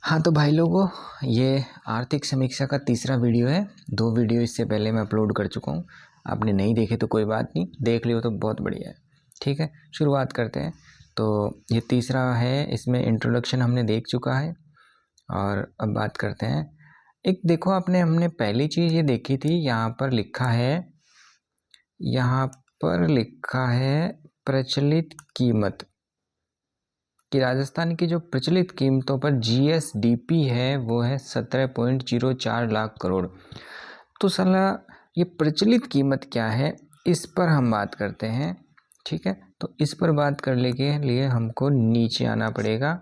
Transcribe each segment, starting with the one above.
हाँ तो भाई लोगों, ये आर्थिक समीक्षा का तीसरा वीडियो है। 2 वीडियो इससे पहले मैं अपलोड कर चुका हूँ। आपने नहीं देखे तो कोई बात नहीं, देख लियो तो बहुत बढ़िया है। ठीक है, शुरुआत करते हैं। तो ये तीसरा है, इसमें इंट्रोडक्शन हमने देख चुका है और अब बात करते हैं। एक देखो, हमने पहली चीज़ ये देखी थी, यहाँ पर लिखा है प्रचलित कीमत कि राजस्थान की जो प्रचलित कीमतों पर जीएसडीपी है वो है 17.04 लाख करोड़। तो साला ये प्रचलित कीमत क्या है, इस पर हम बात करते हैं। ठीक है, तो इस पर बात करने के लिए हमको नीचे आना पड़ेगा।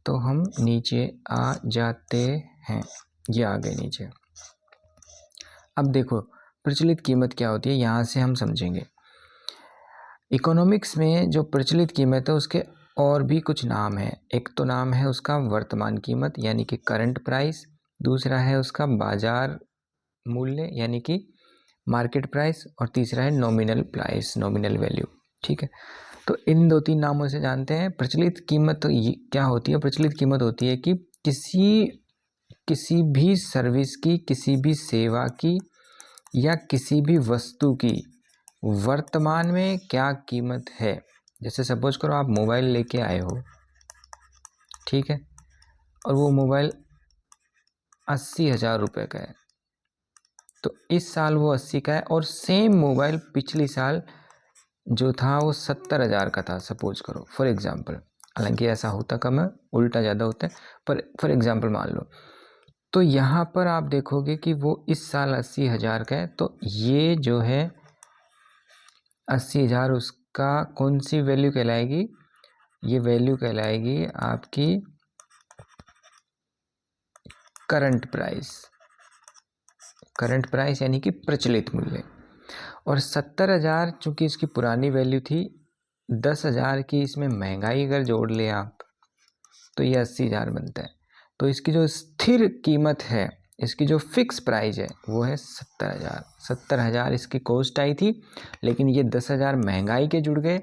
तो हम नीचे आ जाते हैं, ये आ गए नीचे। अब देखो प्रचलित कीमत क्या होती है, यहाँ से हम समझेंगे। इकोनॉमिक्स में जो प्रचलित कीमत है उसके और भी कुछ नाम है। एक तो नाम है उसका वर्तमान कीमत यानी कि करंट प्राइस, दूसरा है उसका बाजार मूल्य यानी कि मार्केट प्राइस, और तीसरा है नॉमिनल प्राइस, नॉमिनल वैल्यू। ठीक है, तो इन 2-3 नामों से जानते हैं। प्रचलित कीमत तो ये क्या होती है? प्रचलित कीमत होती है कि किसी भी सर्विस की, किसी भी सेवा की या किसी भी वस्तु की वर्तमान में क्या कीमत है। जैसे सपोज करो आप मोबाइल लेके आए हो, ठीक है, और वो मोबाइल 80,000 रुपये का है। तो इस साल वो 80 का है और सेम मोबाइल पिछली साल जो था वो 70,000 का था, सपोज करो, फॉर एग्जांपल। हालांकि ऐसा होता कम है, उल्टा ज़्यादा होता है, पर फॉर एग्जांपल मान लो। तो यहाँ पर आप देखोगे कि वो इस साल 80,000 का है। तो ये जो है 80,000, उसका कौन सी वैल्यू कहलाएगी? ये वैल्यू कहलाएगी आपकी करंट प्राइस। करंट प्राइस यानी कि प्रचलित मूल्य। और 70,000 चूँकि इसकी पुरानी वैल्यू थी, 10,000 की इसमें महंगाई अगर जोड़ ले आप तो ये 80,000 बनता है। तो इसकी जो स्थिर कीमत है, इसकी जो फिक्स प्राइस है वो है 70,000। 70,000 इसकी कॉस्ट आई थी, लेकिन ये 10,000 महंगाई के जुड़ गए,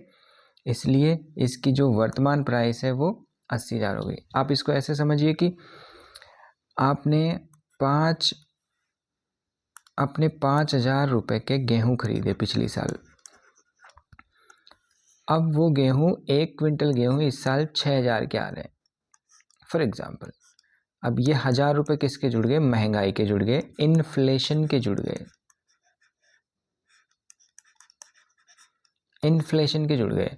इसलिए इसकी जो वर्तमान प्राइस है वो 80,000 हो गई। आप इसको ऐसे समझिए कि आपने 5,000 रुपये के गेहूँ खरीदे पिछली साल। अब वो गेहूँ, 1 क्विंटल गेहूँ इस साल 6,000 के आ रहे हैं, फॉर एग्जाम्पल। अब ये 1,000 रुपये किसके जुड़ गए? महंगाई के जुड़ गए, इन्फ्लेशन के जुड़ गए, इन्फ्लेशन के जुड़ गए।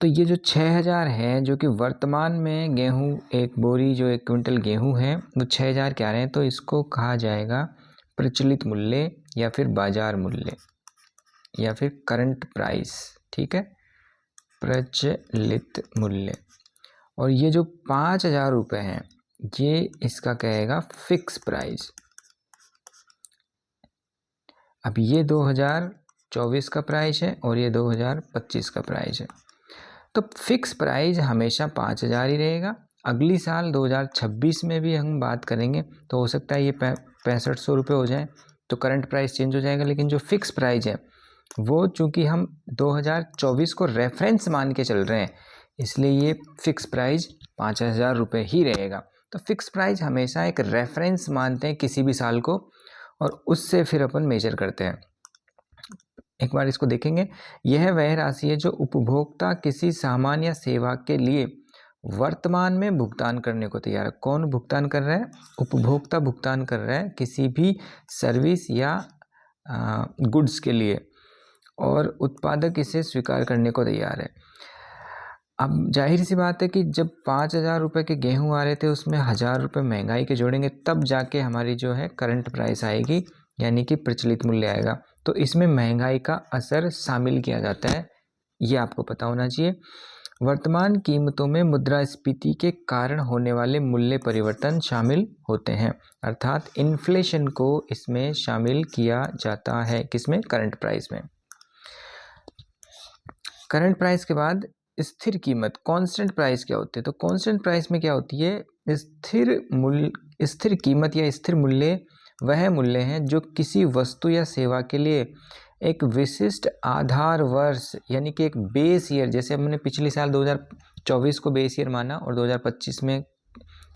तो ये जो 6,000 है, जो कि वर्तमान में गेहूँ, एक बोरी जो 1 क्विंटल गेहूँ है वो 6,000 के आ रहे हैं, तो इसको कहा जाएगा प्रचलित मूल्य या फिर बाजार मूल्य या फिर करंट प्राइस। ठीक है, प्रचलित मूल्य। और ये जो 5,000 रुपये हैं, ये इसका कहेगा फिक्स प्राइस। अब ये 2024 का प्राइस है और ये 2025 का प्राइस है। तो फिक्स प्राइस हमेशा 5,000 ही रहेगा। अगली साल 2026 में भी हम बात करेंगे तो हो सकता है ये 6500 रुपये हो जाए, तो करंट प्राइस चेंज हो जाएगा। लेकिन जो फिक्स प्राइस है वो, चूँकि हम 2024 को रेफरेंस मान के चल रहे हैं, इसलिए ये फिक्स प्राइस 5,000 रुपये ही रहेगा। तो फिक्स प्राइस हमेशा एक रेफरेंस मानते हैं किसी भी साल को, और उससे फिर अपन मेजर करते हैं। एक बार इसको देखेंगे। यह वह राशि है जो उपभोक्ता किसी सामान या सेवा के लिए वर्तमान में भुगतान करने को तैयार है। कौन भुगतान कर रहा है? उपभोक्ता भुगतान कर रहा है किसी भी सर्विस या गुड्स के लिए, और उत्पादक इसे स्वीकार करने को तैयार है। अब जाहिर सी बात है कि जब 5,000 रुपये के गेहूँ आ रहे थे, उसमें 1,000 रुपये महंगाई के जोड़ेंगे, तब जाके हमारी जो है करंट प्राइस आएगी, यानी कि प्रचलित मूल्य आएगा। तो इसमें महंगाई का असर शामिल किया जाता है, ये आपको पता होना चाहिए। वर्तमान कीमतों में मुद्रास्फीति के कारण होने वाले मूल्य परिवर्तन शामिल होते हैं, अर्थात इन्फ्लेशन को इसमें शामिल किया जाता है। किसमें? करंट प्राइस में। करंट प्राइस के बाद स्थिर कीमत, कांस्टेंट प्राइस क्या होती है? तो कांस्टेंट प्राइस में क्या होती है? स्थिर कीमत या स्थिर मूल्य वह मूल्य हैं जो किसी वस्तु या सेवा के लिए एक विशिष्ट आधार वर्ष यानी कि एक बेस ईयर, जैसे हमने पिछले साल 2024 को बेस ईयर माना और 2025 में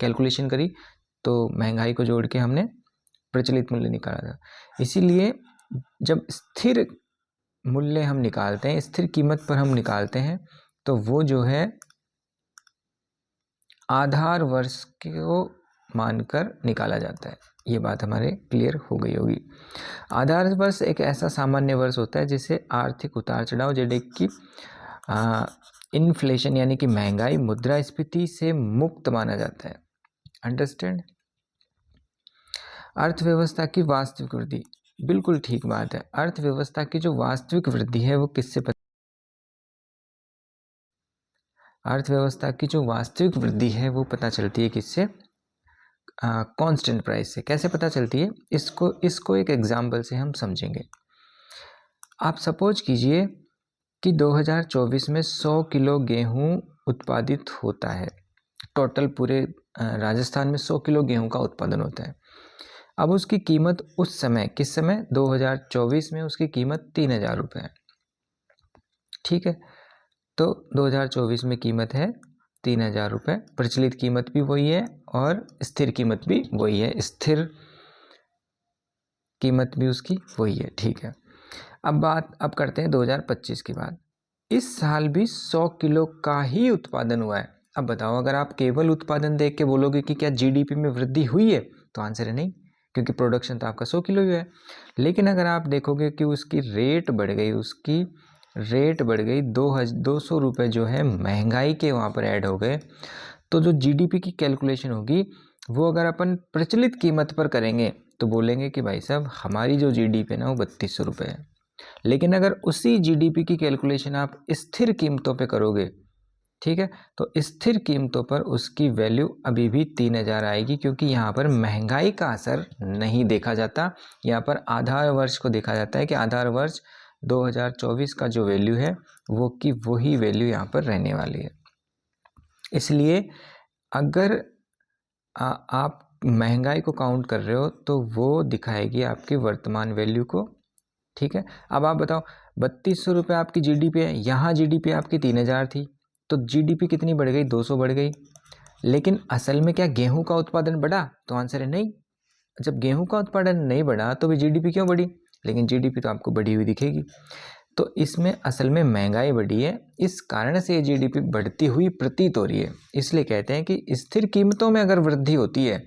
कैलकुलेशन करी तो महंगाई को जोड़ के हमने प्रचलित मूल्य निकाला था। इसीलिए जब स्थिर मूल्य हम निकालते हैं, स्थिर कीमत पर हम निकालते हैं, तो वो जो है आधार वर्ष को मानकर निकाला जाता है। ये बात हमारे क्लियर हो गई होगी। आधार वर्ष एक ऐसा सामान्य वर्ष होता है जिसे आर्थिक उतार चढ़ाव जैसे कि इन्फ्लेशन यानी कि महंगाई, मुद्रास्फीति से मुक्त माना जाता है। अंडरस्टैंड। अर्थव्यवस्था की वास्तविक वृद्धि, बिल्कुल ठीक बात है। अर्थव्यवस्था की जो वास्तविक वृद्धि है वो किससे अर्थव्यवस्था की जो वास्तविक वृद्धि है वो पता चलती है किससे? कांस्टेंट प्राइस से। कैसे पता चलती है? इसको एक एग्जाम्पल से हम समझेंगे। आप सपोज कीजिए कि 2024 में 100 किलो गेहूं उत्पादित होता है। टोटल पूरे राजस्थान में 100 किलो गेहूं का उत्पादन होता है। अब उसकी कीमत उस समय, किस समय? 2024 में उसकी कीमत 3,000 रुपये है। ठीक है, तो 2024 में कीमत है 3,000 रुपये। प्रचलित कीमत भी वही है और स्थिर कीमत भी वही है, स्थिर कीमत भी उसकी वही है। ठीक है, अब करते हैं 2025 की बात। इस साल भी 100 किलो का ही उत्पादन हुआ है। अब बताओ, अगर आप केवल उत्पादन देख के बोलोगे कि क्या जीडीपी में वृद्धि हुई है, तो आंसर है नहीं, क्योंकि प्रोडक्शन तो आपका 100 किलो ही है। लेकिन अगर आप देखोगे कि उसकी रेट बढ़ गई, 200 रुपये जो है महंगाई के वहाँ पर ऐड हो गए, तो जो जीडीपी की कैलकुलेशन होगी वो अगर अपन प्रचलित कीमत पर करेंगे तो बोलेंगे कि भाई साहब हमारी जो जीडीपी है ना वो 3200 रुपये है। लेकिन अगर उसी जीडीपी की कैलकुलेशन आप स्थिर कीमतों पे करोगे, ठीक है, तो स्थिर कीमतों पर उसकी वैल्यू अभी भी 3,000 आएगी, क्योंकि यहाँ पर महंगाई का असर नहीं देखा जाता। यहाँ पर आधार वर्ष को देखा जाता है कि आधार वर्ष 2024 का जो वैल्यू है वो की वही वैल्यू यहाँ पर रहने वाली है। इसलिए अगर आप महंगाई को काउंट कर रहे हो तो वो दिखाएगी आपकी वर्तमान वैल्यू को। ठीक है, अब आप बताओ 3200 रुपये आपकी जीडीपी है, यहाँ जीडीपी आपकी 3,000 थी, तो जीडीपी कितनी बढ़ गई? 200 बढ़ गई। लेकिन असल में क्या गेहूं का उत्पादन बढ़ा? तो आंसर है नहीं। जब गेहूं का उत्पादन नहीं बढ़ा तो भी जीडीपी क्यों बढ़ी? लेकिन जीडीपी तो आपको बढ़ी हुई दिखेगी। तो इसमें असल में महंगाई बढ़ी है, इस कारण से ये जीडीपी बढ़ती हुई प्रतीत हो रही है। इसलिए कहते हैं कि स्थिर कीमतों में अगर वृद्धि होती है,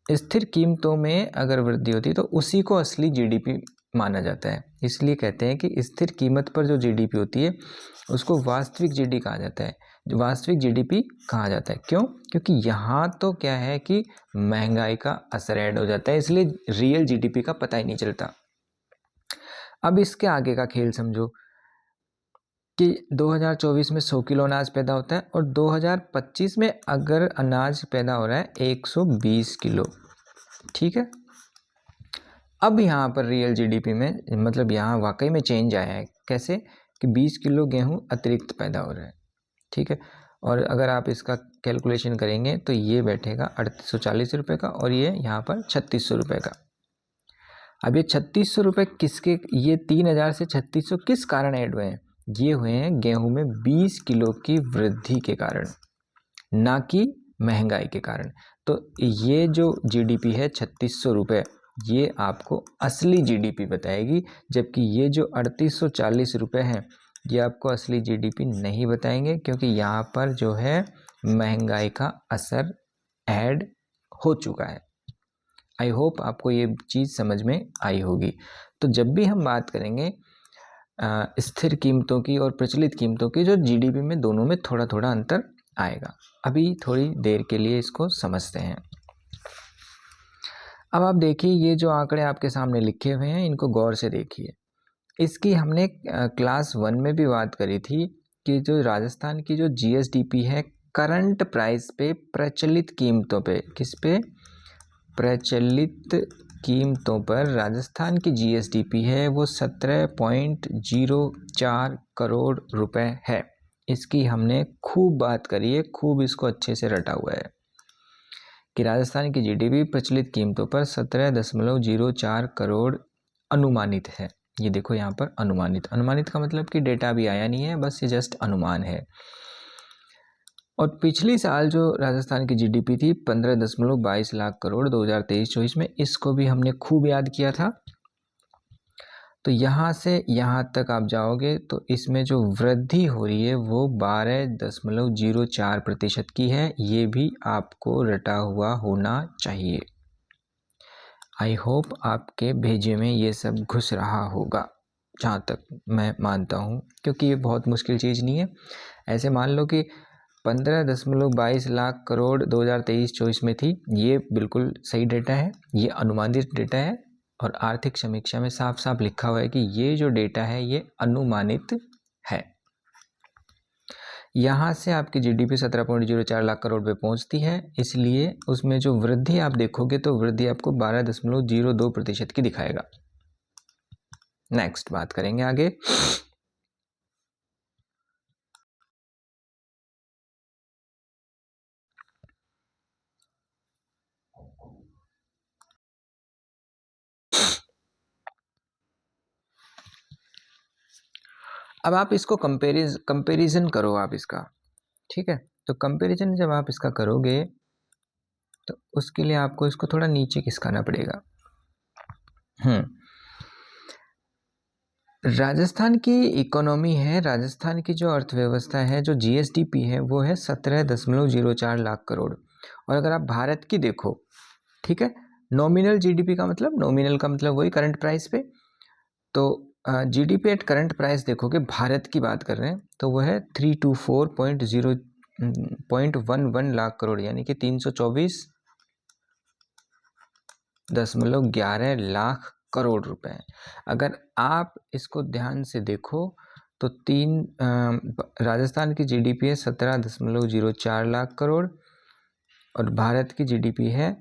स्थिर कीमतों में अगर वृद्धि होती है तो उसी को असली जीडीपी माना जाता है। इसलिए कहते हैं कि स्थिर कीमत पर जो जीडीपी होती है उसको वास्तविक जीडीपी कहा जाता है, वास्तविक जीडीपी कहा जाता है। क्यों? क्योंकि यहाँ तो क्या है कि महंगाई का असर ऐड हो जाता है, इसलिए रियल जीडीपी का पता ही नहीं चलता। अब इसके आगे का खेल समझो कि 2024 में 100 किलो अनाज पैदा होता है और 2025 में अगर अनाज पैदा हो रहा है 120 किलो। ठीक है, अब यहाँ पर रियल जीडीपी में मतलब यहाँ वाकई में चेंज आया है। कैसे? कि 20 किलो गेहूँ अतिरिक्त पैदा हो रहा है। ठीक है, और अगर आप इसका कैलकुलेशन करेंगे तो ये बैठेगा 3840 रुपये का और ये यहाँ पर 3600 रुपये का। अब ये 3600 रुपये किसके, ये 3,000 से 3600 किस कारण ऐड हुए हैं? ये हुए हैं गेहूं में 20 किलो की वृद्धि के कारण, ना कि महंगाई के कारण। तो ये जो जीडीपी है 3600 रुपये, ये आपको असली जीडीपी बताएगी, जबकि ये जो 3840 रुपये हैं ये आपको असली जीडीपी नहीं बताएंगे, क्योंकि यहाँ पर जो है महंगाई का असर ऐड हो चुका है। आई होप आपको ये चीज़ समझ में आई होगी। तो जब भी हम बात करेंगे स्थिर कीमतों की और प्रचलित कीमतों की, जो जीडीपी में दोनों में थोड़ा थोड़ा अंतर आएगा। अभी थोड़ी देर के लिए इसको समझते हैं। अब आप देखिए, ये जो आंकड़े आपके सामने लिखे हुए हैं इनको गौर से देखिए। इसकी हमने क्लास 1 में भी बात करी थी कि जो राजस्थान की जो जीएसडीपी है करंट प्राइस पे, प्रचलित कीमतों पे, किस पे? प्रचलित कीमतों पर राजस्थान की जीएसडीपी है वो 17.04 करोड़ रुपए है। इसकी हमने खूब बात करी है, खूब इसको अच्छे से रटा हुआ है कि राजस्थान की जीडीपी प्रचलित कीमतों पर 17.04 करोड़ अनुमानित है। ये देखो यहाँ पर अनुमानित, अनुमानित का मतलब कि डेटा अभी आया नहीं है, बस ये जस्ट अनुमान है। और पिछली साल जो राजस्थान की जीडीपी थी 15.22 लाख करोड़ 2023-24 में, इसको भी हमने खूब याद किया था। तो यहाँ से यहाँ तक आप जाओगे तो इसमें जो वृद्धि हो रही है वो 12.04% की है। ये भी आपको रटा हुआ होना चाहिए। आई होप आपके भेजे में ये सब घुस रहा होगा, जहाँ तक मैं मानता हूँ, क्योंकि ये बहुत मुश्किल चीज़ नहीं है। ऐसे मान लो कि 15.22 लाख करोड़ 2023-24 में थी, ये बिल्कुल सही डेटा है, ये अनुमानित डेटा है। और आर्थिक समीक्षा में साफ साफ लिखा हुआ है कि ये जो डेटा है ये अनुमानित है। यहाँ से आपकी जीडीपी 17.04 लाख करोड़ पे पहुँचती है, इसलिए उसमें जो वृद्धि आप देखोगे तो वृद्धि आपको 12.02% की दिखाएगा। नेक्स्ट बात करेंगे आगे। अब आप इसको कंपेरिजन करो आप इसका, ठीक है। तो कंपेरिजन जब आप इसका करोगे तो उसके लिए आपको इसको थोड़ा नीचे खिसकाना पड़ेगा। राजस्थान की इकोनॉमी है, राजस्थान की जो अर्थव्यवस्था है, जो जीएसडीपी है वो है 17.04 लाख करोड़। और अगर आप भारत की देखो, ठीक है, नॉमिनल जीडीपी का मतलब, नॉमिनल का मतलब वही करंट प्राइस पे, तो जीडीपी एट करंट प्राइस देखोगे, भारत की बात कर रहे हैं, तो वो है 324.11 लाख करोड़, यानी कि 324.11 लाख करोड़ रुपए। अगर आप इसको ध्यान से देखो तो राजस्थान की जीडीपी है 17.04 लाख करोड़ और भारत की जीडीपी है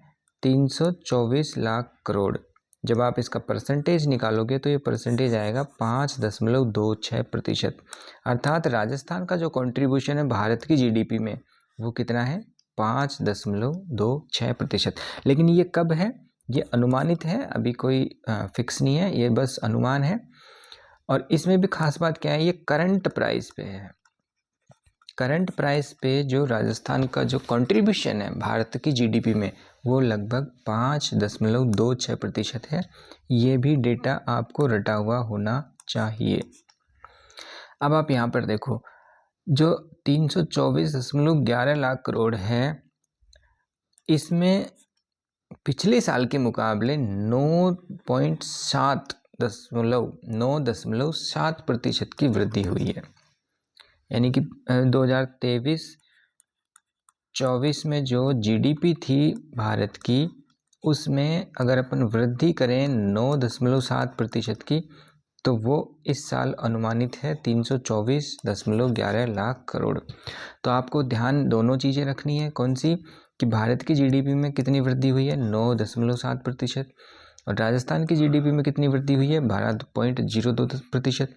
324 लाख करोड़। जब आप इसका परसेंटेज निकालोगे तो ये परसेंटेज आएगा 5.26%। अर्थात राजस्थान का जो कंट्रीब्यूशन है भारत की जीडीपी में वो कितना है, 5.26%। लेकिन ये कब है, ये अनुमानित है, अभी कोई फिक्स नहीं है, ये बस अनुमान है। और इसमें भी खास बात क्या है, ये करंट प्राइस पे है। करंट प्राइस पे जो राजस्थान का जो कंट्रीब्यूशन है भारत की जीडीपी में वो लगभग 5.26% है। ये भी डेटा आपको रटा हुआ होना चाहिए। अब आप यहाँ पर देखो, जो 324.11 लाख करोड़ है, इसमें पिछले साल के मुकाबले 9.7% की वृद्धि हुई है। यानी कि 2023-24 में जो जीडीपी थी भारत की, उसमें अगर अपन वृद्धि करें 9.7% की, तो वो इस साल अनुमानित है 324.11 लाख करोड़। तो आपको ध्यान दोनों चीज़ें रखनी है, कौन सी, कि भारत की जीडीपी में कितनी वृद्धि हुई है, 9.7%, और राजस्थान की जीडीपी में कितनी वृद्धि हुई है, 12.02%।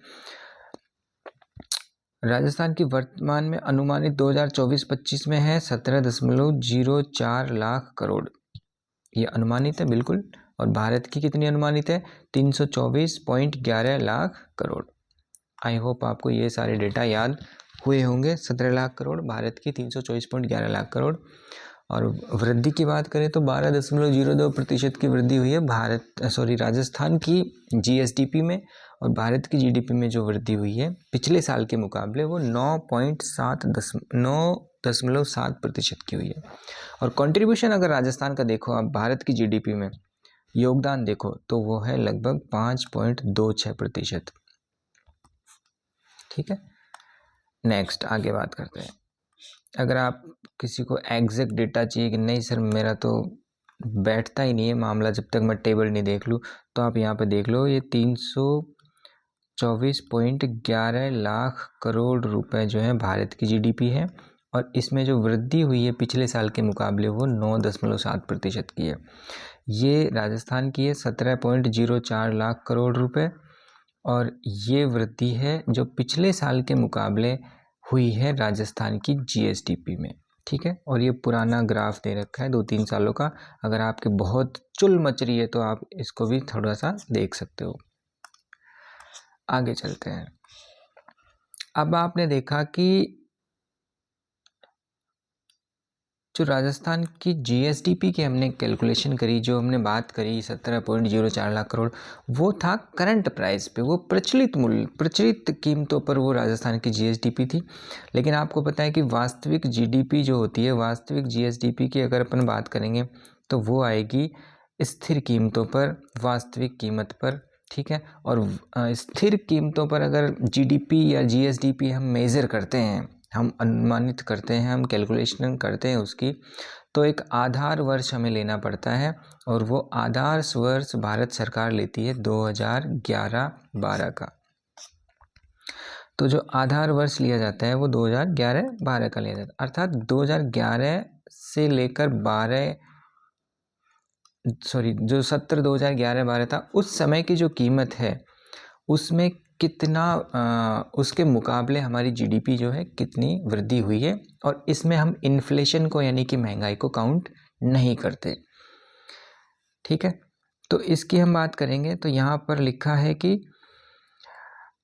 राजस्थान की वर्तमान में अनुमानित 2024-25 में है 17.04 लाख करोड़, ये अनुमानित है बिल्कुल। और भारत की कितनी अनुमानित है, 324.11 लाख करोड़। आई होप आपको ये सारे डेटा याद हुए होंगे। 17 लाख करोड़, भारत की 324.11 लाख करोड़। और वृद्धि की बात करें तो 12.02% की वृद्धि हुई है राजस्थान की जीएसडीपी में। और भारत की जीडीपी में जो वृद्धि हुई है पिछले साल के मुकाबले वो 9.7% की हुई है। और कंट्रीब्यूशन अगर राजस्थान का देखो आप भारत की जीडीपी में, योगदान देखो तो वो है लगभग 5.26%। ठीक है, नेक्स्ट आगे बात करते हैं। अगर आप किसी को एग्जैक्ट डेटा चाहिए कि नहीं सर मेरा तो बैठता ही नहीं है मामला जब तक मैं टेबल नहीं देख लूँ, तो आप यहाँ पे देख लो, ये 324.11 लाख करोड़ रुपए जो है भारत की जीडीपी है। और इसमें जो वृद्धि हुई है पिछले साल के मुकाबले वो 9.7% की है। ये राजस्थान की है 17.04 लाख करोड़ रुपए। और ये वृद्धि है जो पिछले साल के मुकाबले हुई है राजस्थान की जीएसडीपी में। ठीक है, और ये पुराना ग्राफ दे रखा है 2-3 सालों का। अगर आपके बहुत चुल मच रही है तो आप इसको भी थोड़ा सा देख सकते हो। आगे चलते हैं। अब आपने देखा कि जो राजस्थान की जीएसडीपी की हमने कैलकुलेशन करी, जो हमने बात करी 17.04 लाख करोड़, वो था करंट प्राइस पे, वो प्रचलित मूल्य, प्रचलित कीमतों पर वो राजस्थान की जीएसडीपी थी। लेकिन आपको पता है कि वास्तविक जीडीपी जो होती है, वास्तविक जीएसडीपी की अगर अपन बात करेंगे तो वो आएगी स्थिर कीमतों पर, वास्तविक कीमत पर, ठीक है। और स्थिर कीमतों पर अगर जीडीपी या जीएसडीपी हम मेज़र करते हैं, हम अनुमानित करते हैं, हम कैलकुलेशन करते हैं उसकी, तो एक आधार वर्ष हमें लेना पड़ता है, और वो आधार वर्ष भारत सरकार लेती है 2011-12 का। तो जो आधार वर्ष लिया जाता है वो 2011-12 का लिया जाता है, अर्थात 2011 से लेकर 12 जो 2011-12 था, उस समय की जो कीमत है उसमें कितना उसके मुकाबले हमारी जीडीपी जो है कितनी वृद्धि हुई है, और इसमें हम इन्फ्लेशन को यानी कि महंगाई को काउंट नहीं करते, ठीक है। तो इसकी हम बात करेंगे तो यहाँ पर लिखा है कि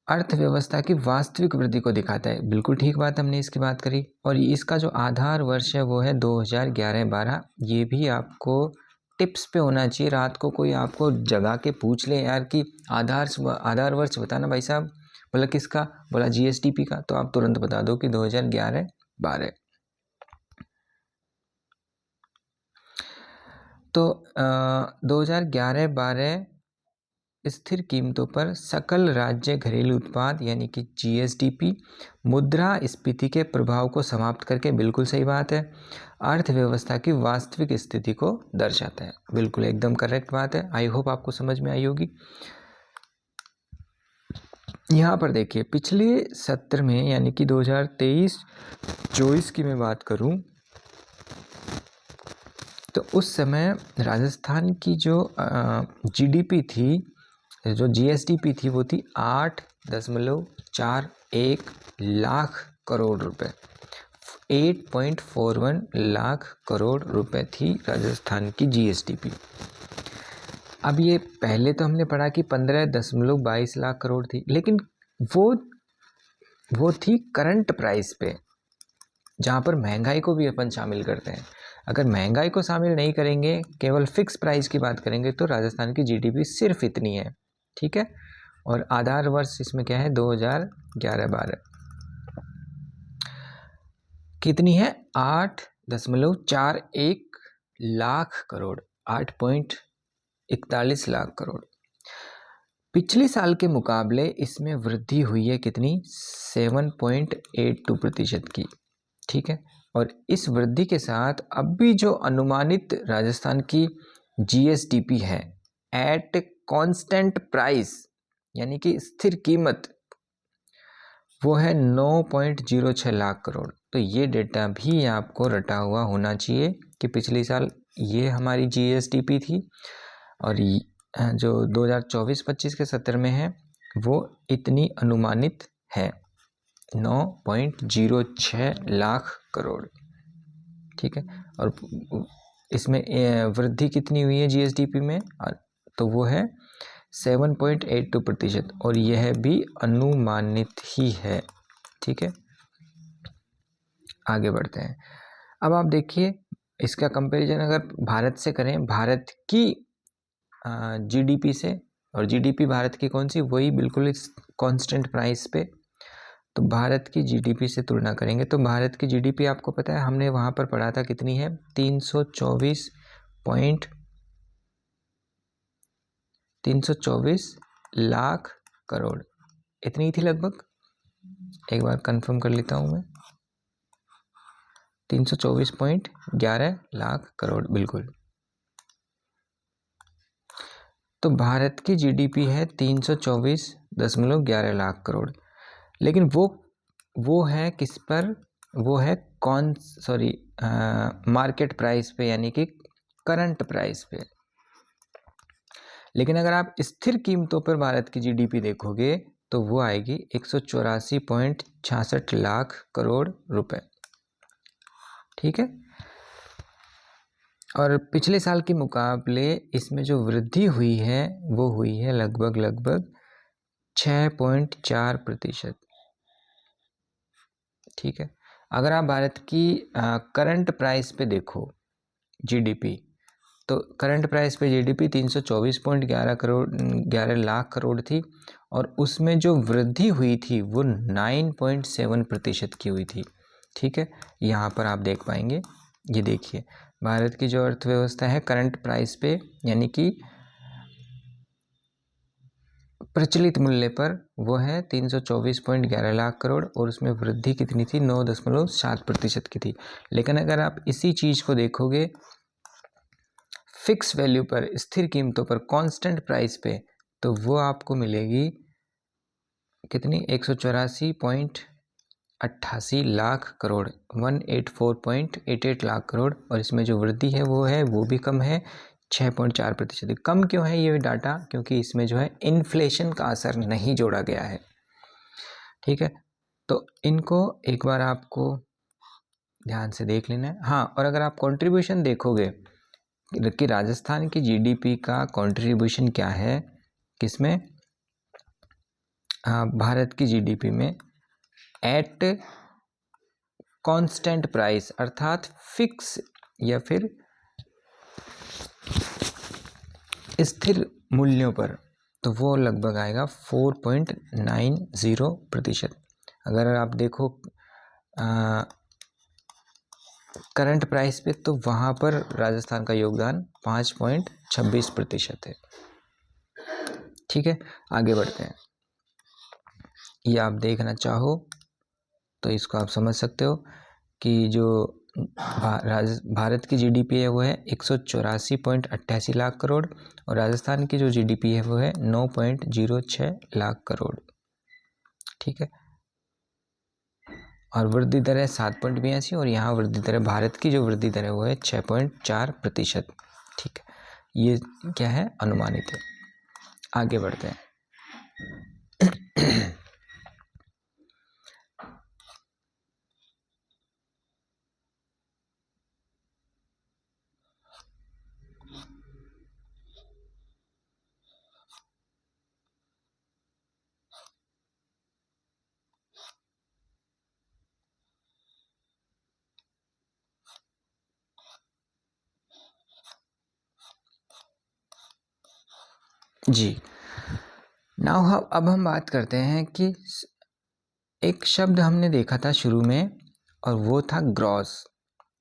अर्थव्यवस्था की वास्तविक वृद्धि को दिखाता है, बिल्कुल ठीक बात, हमने इसकी बात करी। और इसका जो आधार वर्ष है वो है 2011-12। ये भी आपको टिप्स पे होना चाहिए, रात को कोई आपको जगा के पूछ ले यार कि आधार वर्ष बताना भाई साहब, बोला किसका, बोला जीएसडीपी का, तो आप तुरंत बता दो कि 2011-12। तो 2011-12 स्थिर कीमतों पर सकल राज्य घरेलू उत्पाद यानी कि जीएसडीपी मुद्रास्फीति के प्रभाव को समाप्त करके, बिल्कुल सही बात है, अर्थव्यवस्था की वास्तविक स्थिति को दर्शाता है, बिल्कुल एकदम करेक्ट बात है। आई होप आपको समझ में आई होगी। यहाँ पर देखिए पिछले सत्र में यानी कि 2023-24 की मैं बात करूँ तो उस समय राजस्थान की जो जीडीपी थी, जो जीएसडीपी थी, वो थी 8.41 लाख करोड़ रुपए, 8.41 लाख करोड़ रुपए थी राजस्थान की जीएसडीपी। अब ये पहले तो हमने पढ़ा कि 15.22 लाख करोड़ थी, लेकिन वो थी करंट प्राइस पे, जहाँ पर महंगाई को भी अपन शामिल करते हैं। अगर महंगाई को शामिल नहीं करेंगे, केवल फिक्स प्राइस की बात करेंगे, तो राजस्थान की जीडीपी सिर्फ इतनी है, ठीक है। और आधार वर्ष इसमें क्या है, 2011-12 कितनी है, 8.41 लाख करोड़, 8.41 लाख करोड़। पिछले साल के मुकाबले इसमें वृद्धि हुई है कितनी, 7.82% की, ठीक है। और इस वृद्धि के साथ अब भी जो अनुमानित राजस्थान की जीएसडीपी है एट कांस्टेंट प्राइस यानी कि स्थिर कीमत, वो है 9.06 लाख करोड़। तो ये डेटा भी आपको रटा हुआ होना चाहिए कि पिछले साल ये हमारी जीएसडीपी थी, और जो 2024-25 के सत्र में है वो इतनी अनुमानित है, 9.06 लाख करोड़, ठीक है। और इसमें वृद्धि कितनी हुई है जीएसडीपी में, तो वो है 7.82%, और यह भी अनुमानित ही है, ठीक है। आगे बढ़ते हैं। अब आप देखिए इसका कंपैरिजन अगर भारत से करें, भारत की जीडीपी से, और जीडीपी भारत की कौन सी, वही बिल्कुल इस कांस्टेंट प्राइस पे, तो भारत की जीडीपी से तुलना करेंगे तो भारत की जीडीपी आपको पता है, हमने वहाँ पर पढ़ा था कितनी है, 324 लाख करोड़, इतनी थी लगभग। एक बार कंफर्म कर लेता हूँ मैं, 324.11 लाख करोड़, बिल्कुल। तो भारत की जीडीपी है 324.11 लाख करोड़, लेकिन वो है किस पर, वो है मार्केट प्राइस पे यानी कि करंट प्राइस पे। लेकिन अगर आप स्थिर कीमतों पर भारत की जीडीपी देखोगे तो वो आएगी 184.66 लाख करोड़ रुपए, ठीक है। और पिछले साल के मुकाबले इसमें जो वृद्धि हुई है वो हुई है लगभग 6.4%, ठीक है। अगर आप भारत की करंट प्राइस पे देखो जीडीपी, तो करंट प्राइस पे जीडीपी 324.11 लाख करोड़ थी और उसमें जो वृद्धि हुई थी वो 9.7% की हुई थी। ठीक है, यहाँ पर आप देख पाएंगे, ये देखिए भारत की जो अर्थव्यवस्था है करंट प्राइस पे यानी कि प्रचलित मूल्य पर वो है 324.11 लाख करोड़ और उसमें वृद्धि कितनी थी 9.7% की थी। लेकिन अगर आप इसी चीज़ को देखोगे फिक्स वैल्यू पर, स्थिर कीमतों पर, कांस्टेंट प्राइस पे, तो वो आपको मिलेगी कितनी 184.88 लाख करोड़ 184.88 लाख करोड़। और इसमें जो वृद्धि है वो भी कम है 6.4%। कम क्यों है ये डाटा? क्योंकि इसमें जो है इन्फ्लेशन का असर नहीं जोड़ा गया है। ठीक है, तो इनको एक बार आपको ध्यान से देख लेना है। हाँ, और अगर आप कंट्रीब्यूशन देखोगे कि राजस्थान की जीडीपी का कंट्रीब्यूशन क्या है, किसमें, भारत की जीडीपी में, एट कांस्टेंट प्राइस अर्थात फिक्स या फिर स्थिर मूल्यों पर, तो वो लगभग आएगा 4.90%। अगर आप देखो करंट प्राइस पे, तो वहाँ पर राजस्थान का योगदान 5.26% है। ठीक है, आगे बढ़ते हैं। ये आप देखना चाहो तो इसको आप समझ सकते हो कि जो भारत की जीडीपी है वो है 184.88 लाख करोड़ और राजस्थान की जो जीडीपी है वो है 9.06 लाख करोड़। ठीक है, और वृद्धि दर है 7.82 और यहाँ वृद्धि दर है, भारत की जो वृद्धि दर है वो है 6.4%। ठीक है, ये क्या है, अनुमानित है। आगे बढ़ते हैं। जी, नाउ अब हम बात करते हैं कि एक शब्द हमने देखा था शुरू में और वो था ग्रॉस।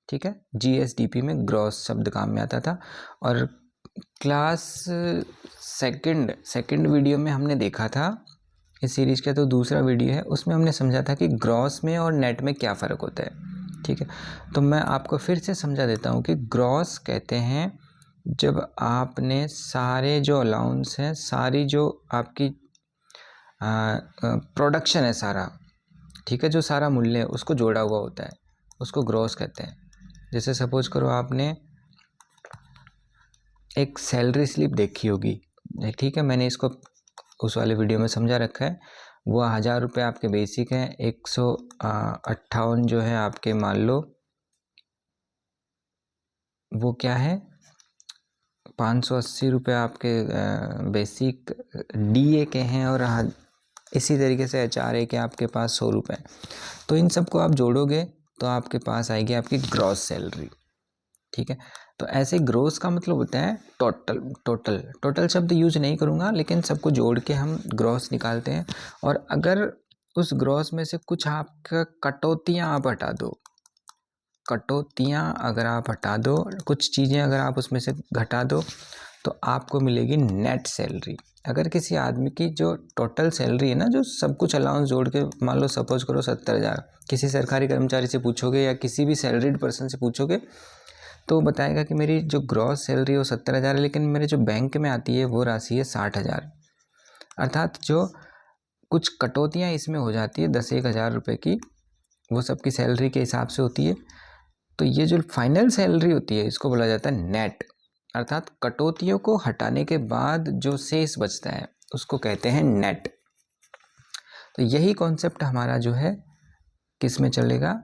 ठीक है, जीएसडीपी में ग्रॉस शब्द काम में आता था और क्लास सेकंड वीडियो में हमने देखा था, इस सीरीज का तो दूसरा वीडियो है, उसमें हमने समझा था कि ग्रॉस में और नेट में क्या फ़र्क होता है। ठीक है, तो मैं आपको फिर से समझा देता हूँ कि ग्रॉस कहते हैं जब आपने सारे जो अलाउंस हैं, सारी जो आपकी प्रोडक्शन है सारा, ठीक है, जो सारा मूल्य है उसको जोड़ा हुआ होता है, उसको ग्रॉस कहते हैं। जैसे सपोज करो आपने एक सैलरी स्लिप देखी होगी, ठीक है, मैंने इसको उस वाले वीडियो में समझा रखा है। वो 1000 रुपये आपके बेसिक हैं, 158 जो है आपके, मान लो वो क्या है, 580 रुपये आपके बेसिक डीए के हैं और इसी तरीके से एचआरए के आपके पास 100 रुपये। तो इन सबको आप जोड़ोगे तो आपके पास आएगी आपकी ग्रॉस सैलरी। ठीक है, तो ऐसे ग्रोस का मतलब होता है टोटल शब्द यूज नहीं करूँगा, लेकिन सबको जोड़ के हम ग्रॉस निकालते हैं। और अगर उस ग्रॉस में से कुछ आपका कटौतियाँ आप हटा दो, अगर आप हटा दो, कुछ चीज़ें अगर आप उसमें से घटा दो, तो आपको मिलेगी नेट सैलरी। अगर किसी आदमी की जो टोटल सैलरी है ना, जो सब कुछ अलाउंस जोड़ के, मान लो सपोज करो 70,000, किसी सरकारी कर्मचारी से पूछोगे या किसी भी सैलरीड पर्सन से पूछोगे तो बताएगा कि मेरी जो ग्रॉस सैलरी है वो 70,000 है, लेकिन मेरे जो बैंक में आती है वो राशि है 60,000। अर्थात जो कुछ कटौतियाँ इसमें हो जाती है 10-1 हज़ार रुपये की, वो सबकी सैलरी के हिसाब से होती है। तो ये जो फाइनल सैलरी होती है इसको बोला जाता है नेट, अर्थात कटौतियों को हटाने के बाद जो शेष बचता है उसको कहते हैं नेट। तो यही कॉन्सेप्ट हमारा जो है किस में चलेगा,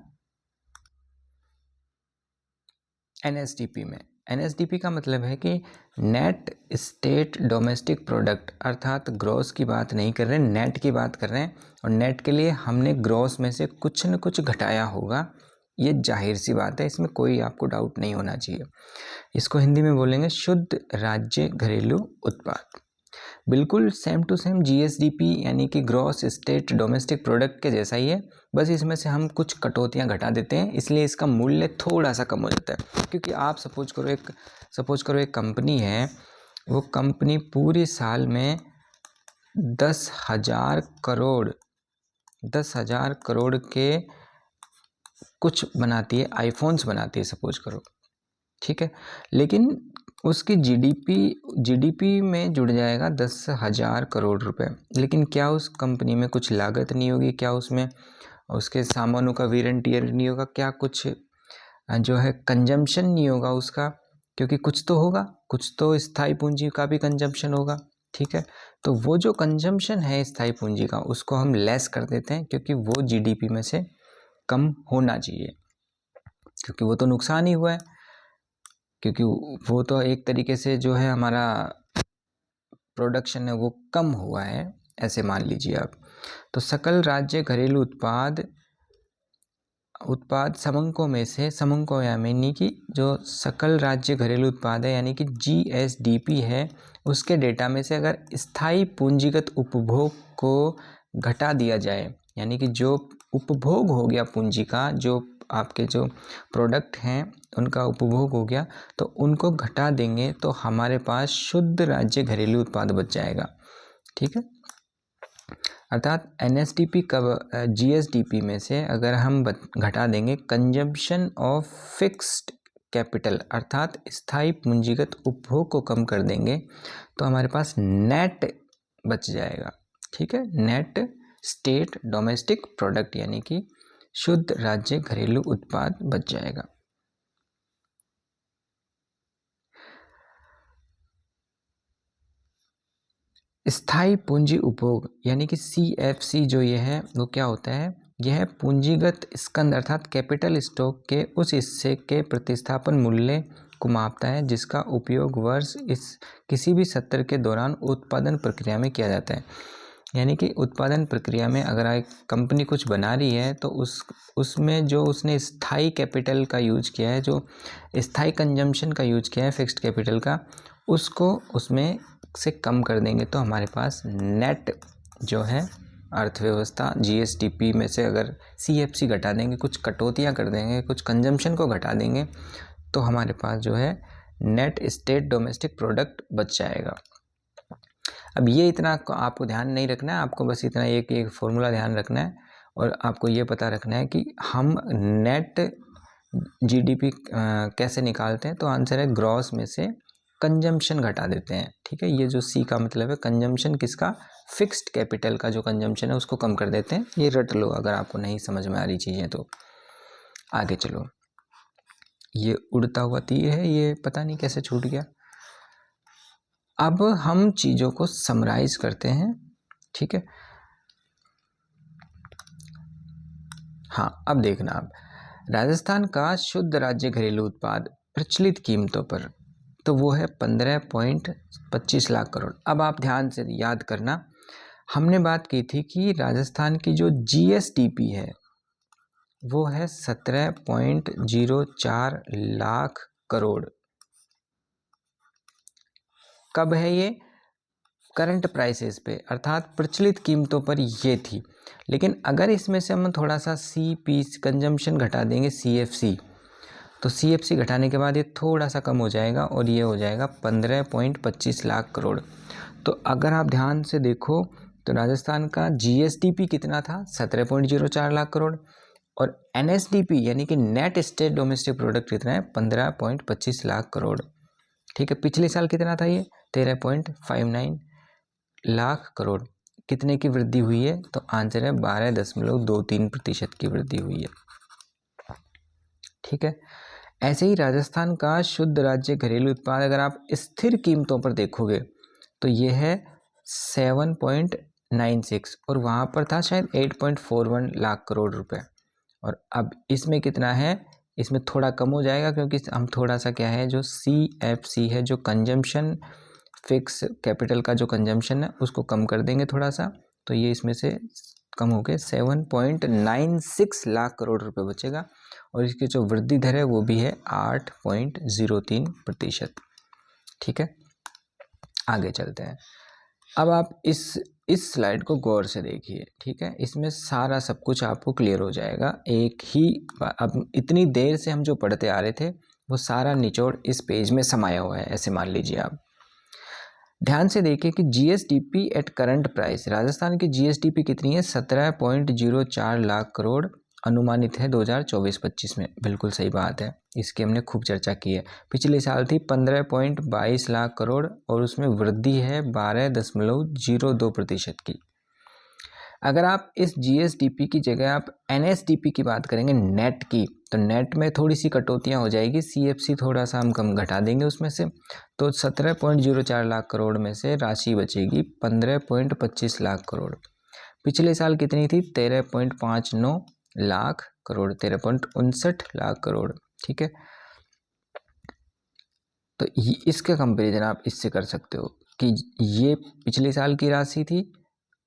एनएसडीपी में। NSDP का मतलब है कि नेट स्टेट डोमेस्टिक प्रोडक्ट, अर्थात ग्रॉस की बात नहीं कर रहे हैं, नेट की बात कर रहे हैं। और नेट के लिए हमने ग्रॉस में से कुछ न कुछ घटाया होगा, ये जाहिर सी बात है, इसमें कोई आपको डाउट नहीं होना चाहिए। इसको हिंदी में बोलेंगे शुद्ध राज्य घरेलू उत्पाद। बिल्कुल सेम टू सेम GSDP यानी कि ग्रॉस स्टेट डोमेस्टिक प्रोडक्ट के जैसा ही है, बस इसमें से हम कुछ कटौतियाँ घटा देते हैं, इसलिए इसका मूल्य थोड़ा सा कम हो जाता है। क्योंकि आप सपोज करो एक कंपनी है, वो कंपनी पूरे साल में 10,000 करोड़ के कुछ बनाती है, आईफोन्स बनाती है सपोज करो, ठीक है। लेकिन उसकी जीडीपी में जुड़ जाएगा 10,000 करोड़ रुपए। लेकिन क्या उस कंपनी में कुछ लागत नहीं होगी? क्या उसमें उसके सामानों का वेयर एंड टियर नहीं होगा? क्या कुछ जो है कंजम्पशन नहीं होगा उसका? क्योंकि कुछ तो होगा, कुछ तो स्थायी पूंजी का भी कंजम्पशन होगा, ठीक है। तो वो जो कंजम्पशन है स्थायी पूंजी का, उसको हम लेस कर देते हैं, क्योंकि वो जीडीपी में से कम होना चाहिए, क्योंकि वो तो नुकसान ही हुआ है, क्योंकि वो तो एक तरीके से जो है हमारा प्रोडक्शन है वो कम हुआ है, ऐसे मान लीजिए आप। तो सकल राज्य घरेलू उत्पाद समंकों में से, समंकों यानी कि जो सकल राज्य घरेलू उत्पाद है यानी कि GSDP है, उसके डेटा में से अगर स्थायी पूंजीगत उपभोग को घटा दिया जाए, यानी कि जो उपभोग हो गया पूंजी का, जो आपके जो प्रोडक्ट हैं उनका उपभोग हो गया, तो उनको घटा देंगे तो हमारे पास शुद्ध राज्य घरेलू उत्पाद बच जाएगा, ठीक है। अर्थात NSDP कब GSDP में से अगर हम घटा देंगे कंजम्पशन ऑफ फिक्स्ड कैपिटल, अर्थात स्थायी पूंजीगत उपभोग को कम कर देंगे, तो हमारे पास नेट बच जाएगा, ठीक है। नेट स्टेट डोमेस्टिक प्रोडक्ट यानी कि शुद्ध राज्य घरेलू उत्पाद बच जाएगा। स्थायी पूंजी उपभोग यानी कि CFC जो ये है वो क्या होता है? यह पूंजीगत स्कंद अर्थात कैपिटल स्टॉक के उस हिस्से के प्रतिस्थापन मूल्य को मापता है जिसका उपयोग वर्ष इस किसी भी सत्र के दौरान उत्पादन प्रक्रिया में किया जाता है। यानी कि उत्पादन प्रक्रिया में अगर एक कंपनी कुछ बना रही है तो उसमें जो उसने स्थायी कैपिटल का यूज किया है, जो स्थायी कंजम्पशन का यूज किया है फिक्स्ड कैपिटल का, उसको उसमें से कम कर देंगे तो हमारे पास नेट जो है अर्थव्यवस्था GSDP में से अगर CFC घटा देंगे, कुछ कटौतियाँ कर देंगे, कुछ कंजम्पशन को घटा देंगे, तो हमारे पास जो है नेट स्टेट डोमेस्टिक प्रोडक्ट बच जाएगा। अब ये इतना आपको ध्यान नहीं रखना है, आपको बस इतना एक फॉर्मूला ध्यान रखना है और आपको ये पता रखना है कि हम नेट GDP कैसे निकालते हैं। तो आंसर है ग्रॉस में से कंजम्पशन घटा देते हैं, ठीक है। ये जो C का मतलब है कंजम्पशन किसका? फिक्स्ड कैपिटल का जो कंजम्पशन है उसको कम कर देते हैं। ये रट लो अगर आपको नहीं समझ में आ रही चीज़ें तो। आगे चलो, ये उड़ता हुआ तीर है, ये पता नहीं कैसे छूट गया। अब हम चीज़ों को समराइज करते हैं, ठीक है। हाँ, अब देखना आप, राजस्थान का शुद्ध राज्य घरेलू उत्पाद प्रचलित कीमतों पर तो वो है 15.25 लाख करोड़। अब आप ध्यान से याद करना, हमने बात की थी कि राजस्थान की जो GSDP है वो है 17.04 लाख करोड़। कब है ये? करंट प्राइसेस पे, अर्थात प्रचलित कीमतों पर ये थी। लेकिन अगर इसमें से हम थोड़ा सा CP कंजम्पशन घटा देंगे CFC, तो CFC घटाने के बाद ये थोड़ा सा कम हो जाएगा और ये हो जाएगा 15.25 लाख करोड़। तो अगर आप ध्यान से देखो तो राजस्थान का GSDP कितना था? 17.04 लाख करोड़, और NSDP यानी कि नेट स्टेट डोमेस्टिक प्रोडक्ट कितना है? 15.25 लाख करोड़, ठीक है। पिछले साल कितना था ये? 13.59 लाख करोड़। कितने की वृद्धि हुई है? तो आंसर है 12.23% की वृद्धि हुई है, ठीक है। ऐसे ही राजस्थान का शुद्ध राज्य घरेलू उत्पाद अगर आप स्थिर कीमतों पर देखोगे तो ये है 7.96 और वहाँ पर था शायद 8.41 लाख करोड़ रुपए, और अब इसमें कितना है? इसमें थोड़ा कम हो जाएगा क्योंकि हम थोड़ा सा क्या है जो CFC है, जो कंजम्पशन फिक्स कैपिटल का जो कंजम्पशन है उसको कम कर देंगे थोड़ा सा, तो ये इसमें से कम होकर 7.96 लाख करोड़ रुपए बचेगा। और इसकी जो वृद्धि दर है वो भी है 8.03%। ठीक है, आगे चलते हैं। अब आप इस स्लाइड को गौर से देखिए। ठीक है, इसमें सारा सब कुछ आपको क्लियर हो जाएगा एक ही। अब इतनी देर से हम जो पढ़ते आ रहे थे वो सारा निचोड़ इस पेज में समाया हुआ है, ऐसे मान लीजिए आप। ध्यान से देखिए कि GSDP at current price, Rajasthan की GSDP कितनी है? 17.04 लाख करोड़ अनुमानित है 2024-25 में। बिल्कुल सही बात है, इसकी हमने खूब चर्चा की है। पिछले साल थी 15.22 लाख करोड़ और उसमें वृद्धि है 12.02% की। अगर आप इस GSDP की जगह आप NSDP की बात करेंगे, नेट की, तो नेट में थोड़ी सी कटौतियाँ हो जाएगी, CFC थोड़ा सा हम कम घटा देंगे उसमें से, तो 17.04 लाख करोड़ में से राशि बचेगी 15.25 लाख करोड़। पिछले साल कितनी थी? 13.59 लाख करोड़, 13.59 लाख करोड़। ठीक है, तो इसका कंपेरिजन आप इससे कर सकते हो कि ये पिछले साल की राशि थी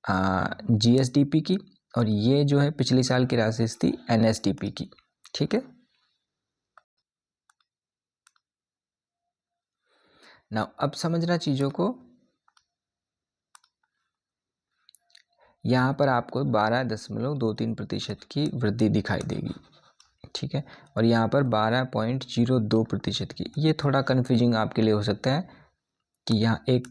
GSDP की, और ये जो है पिछले साल की राशि थी NSDP की। ठीक है, ना अब समझना चीज़ों को। यहाँ पर आपको 12.23% की वृद्धि दिखाई देगी। ठीक है, और यहाँ पर 12.02% की। ये थोड़ा कन्फ्यूजिंग आपके लिए हो सकता है कि यहाँ एक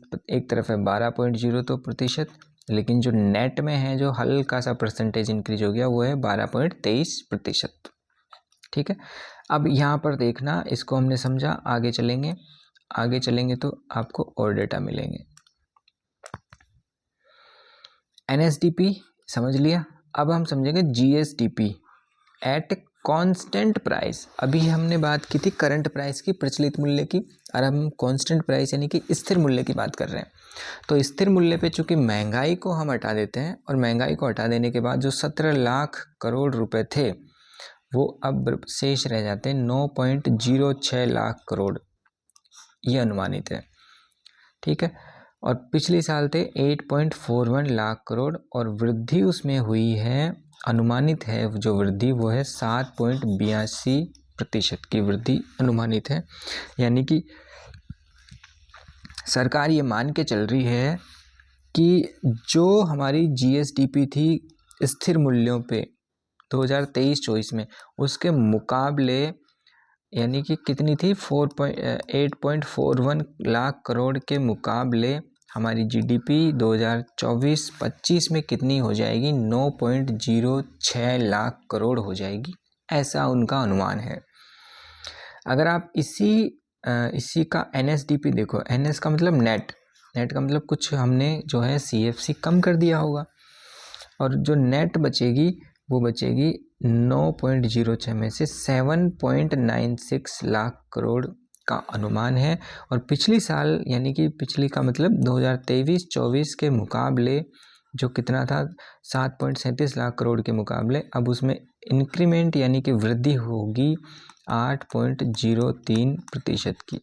तरफ है 12.02%, लेकिन जो नेट में है जो हल्का सा परसेंटेज इंक्रीज हो गया वो है 12.23%। ठीक है, अब यहाँ पर देखना, इसको हमने समझा। आगे चलेंगे तो आपको और डेटा मिलेंगे। NSDP समझ लिया, अब हम समझेंगे GSDP एट कांस्टेंट प्राइस। अभी हमने बात की थी करंट प्राइस की, प्रचलित मूल्य की, और हम कांस्टेंट प्राइस यानी कि स्थिर मूल्य की बात कर रहे हैं। तो स्थिर मूल्य पे चूंकि महंगाई को हम हटा देते हैं, और महंगाई को हटा देने के बाद जो 17 लाख करोड़ रुपए थे वो अब शेष रह जाते हैं 9.06 लाख करोड़, ये अनुमानित है। ठीक है, और पिछले साल थे 8.41 लाख करोड़, और वृद्धि उसमें हुई है, अनुमानित है जो वृद्धि वो है 7.82% की वृद्धि अनुमानित है। यानी कि सरकार ये मान के चल रही है कि जो हमारी GSDP थी स्थिर मूल्यों पे 2023-24 में, उसके मुकाबले यानी कि कितनी थी 8.41 लाख करोड़ के मुकाबले हमारी GDP 2024-25 में कितनी हो जाएगी? 9.06 लाख करोड़ हो जाएगी, ऐसा उनका अनुमान है। अगर आप इसी का NSDP देखो, NS का मतलब नेट का मतलब कुछ हमने जो है CFC कम कर दिया होगा, और जो नेट बचेगी वो बचेगी 9.06 में से 7.96 लाख करोड़ का अनुमान है। और पिछली साल यानी कि पिछली का मतलब 2023-24 के मुकाबले जो कितना था 7.37 लाख करोड़ के मुकाबले, अब उसमें इंक्रीमेंट यानी कि वृद्धि होगी 8.03% की।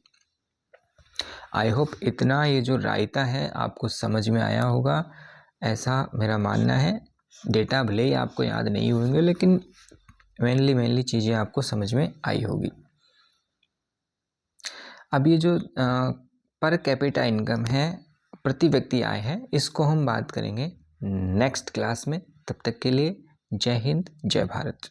आई होप इतना ये जो रायता है आपको समझ में आया होगा, ऐसा मेरा मानना है। डेटा भले ही आपको याद नहीं होंगे, लेकिन मेनली चीज़ें आपको समझ में आई होगी। अब ये जो पर कैपिटा इनकम है, प्रति व्यक्ति आय है, इसको हम बात करेंगे नेक्स्ट क्लास में। तब तक के लिए जय हिंद, जय भारत।